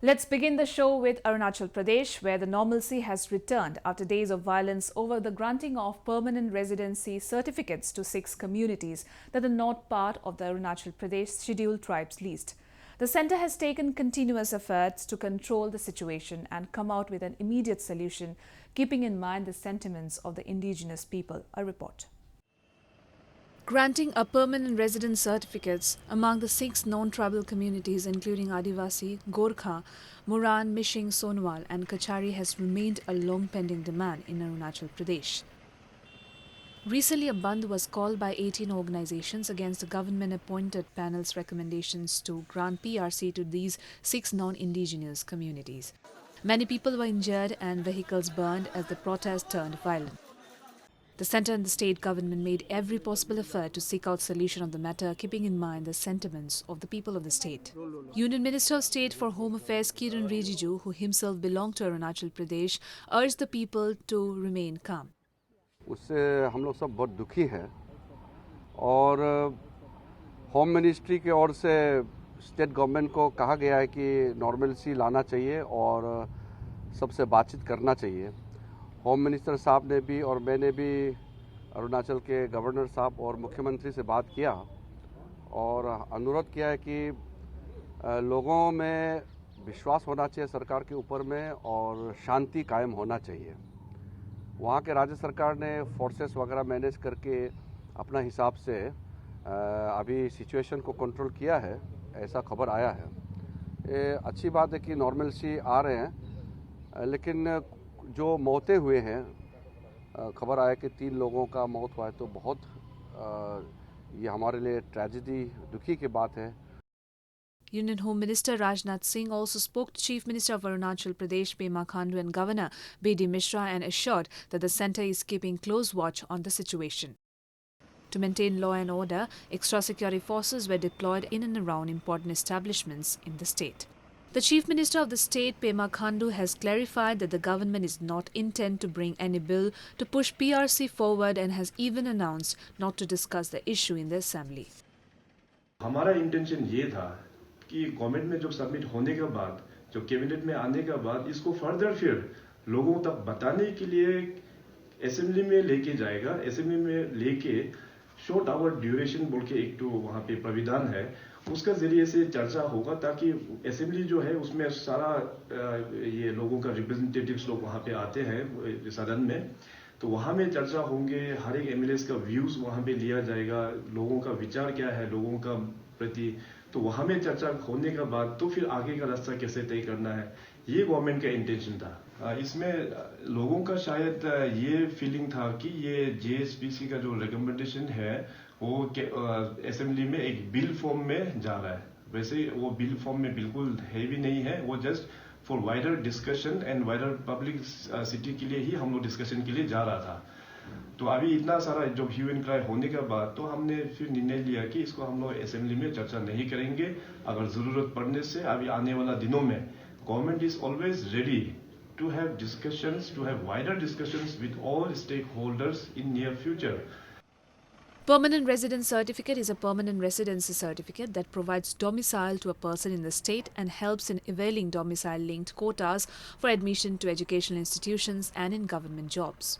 Let's begin the show with Arunachal Pradesh, where the normalcy has returned after days of violence over the granting of permanent residency certificates to 6 communities that are not part of the Arunachal Pradesh scheduled tribes list. The centre has taken continuous efforts to control the situation and come out with an immediate solution, keeping in mind the sentiments of the indigenous people. A report. Granting a permanent residence certificates among the 6 non-tribal communities including Adivasi, Gorkha, Moran, Mishing, Sonwal and Kachari has remained a long-pending demand in Arunachal Pradesh. Recently, a bandh was called by 18 organizations against the government-appointed panel's recommendations to grant PRC to these 6 non-indigenous communities. Many people were injured and vehicles burned as the protest turned violent. The centre and the state government made every possible effort to seek out solution of the matter, keeping in mind the sentiments of the people of the state. Union Minister of State for Home Affairs Kiran Rijiju, who himself belonged to Arunachal Pradesh, urged the people to remain calm. उससे हम लोग सब बहुत दुखी हैं और home ministry की ओर से स्टेट गवर्नमेंट को कहा गया है कि नॉर्मलसी लाना चाहिए और सबसे बातचीत करना चाहिए। होम मिनिस्टर साहब ने भी और मैंने भी अरुणाचल के गवर्नर साहब और मुख्यमंत्री से बात किया और अनुरोध किया है कि लोगों में विश्वास होना चाहिए सरकार के ऊपर में और शांति कायम होना चाहिए। वहाँ के राज्य सरकार ने फोर्सेस वगैरह मैनेज करके अपना हिसाब से अभी सिचुएशन को कंट्रोल किया है, ऐसा खबर आया है। ये अच्छी बात है कि नॉर्मलसी आ रहे हैं, लेकिन जो मौतें हुए हैं, खबर आया कि 3 लोगों का मौत हुआ है, तो बहुत ये हमारे लिए ट्रेजेडी, दुखी की बात है। Union Home Minister Rajnath Singh also spoke to Chief Minister of Arunachal Pradesh Pema Khandu and Governor B.D. Mishra and assured that the centre is keeping close watch on the situation. To maintain law and order, extra security forces were deployed in and around important establishments in the state. The Chief Minister of the state, Pema Khandu, has clarified that the government is not intent to bring any bill to push PRC forward and has even announced not to discuss the issue in the assembly. हमारा intention ये था कि government में जब submit होने के बाद, जो कैबिनेट में आने के बाद, इसको फर्दर फिर लोगों तक बताने के लिए असेंबली में लेके जाएगा। असेंबली में लेके शॉर्ट आवर ड्यूरेशन बोल के एक तो वहाँ पे प्राविधान है, उसका जरिए से चर्चा होगा ताकि असेंबली जो है उसमें सारा ये लोगों का रिप्रेजेंटेटिव्स लोग वहाँ पे आते हैं सदन में, तो वहाँ में चर्चा होंगे। हर एक एमएलएस का व्यूज वहाँ पे लिया जाएगा, लोगों का विचार क्या है लोगों का प्रति, तो वहाँ में चर्चा होने के बाद तो फिर आगे का रास्ता कैसे तय करना है, ये गवर्नमेंट का इंटेंशन था। इसमें लोगों का शायद ये फीलिंग था कि ये जेएसपीसी का जो रिकमेंडेशन है वो असेंबली में एक बिल फॉर्म में जा रहा है। वैसे वो बिल फॉर्म में बिल्कुल है भी नहीं है, वो just for wider discussion and wider public city के लिए ही हम लोग डिस्कशन के लिए जा रहा था। तो अभी इतना सारा जो ह्यू एंड क्राई होने के बाद तो हमने फिर निर्णय लिया कि इसको हम लोग असेंबली में चर्चा नहीं करेंगे। अगर जरूरत पड़ने से अभी आने वाला दिनों में government is always ready to have discussions, to have wider discussions with all stakeholders in near future. Permanent residence certificate is a permanent residency certificate that provides domicile to a person in the state and helps in availing domicile-linked quotas for admission to educational institutions and in government jobs.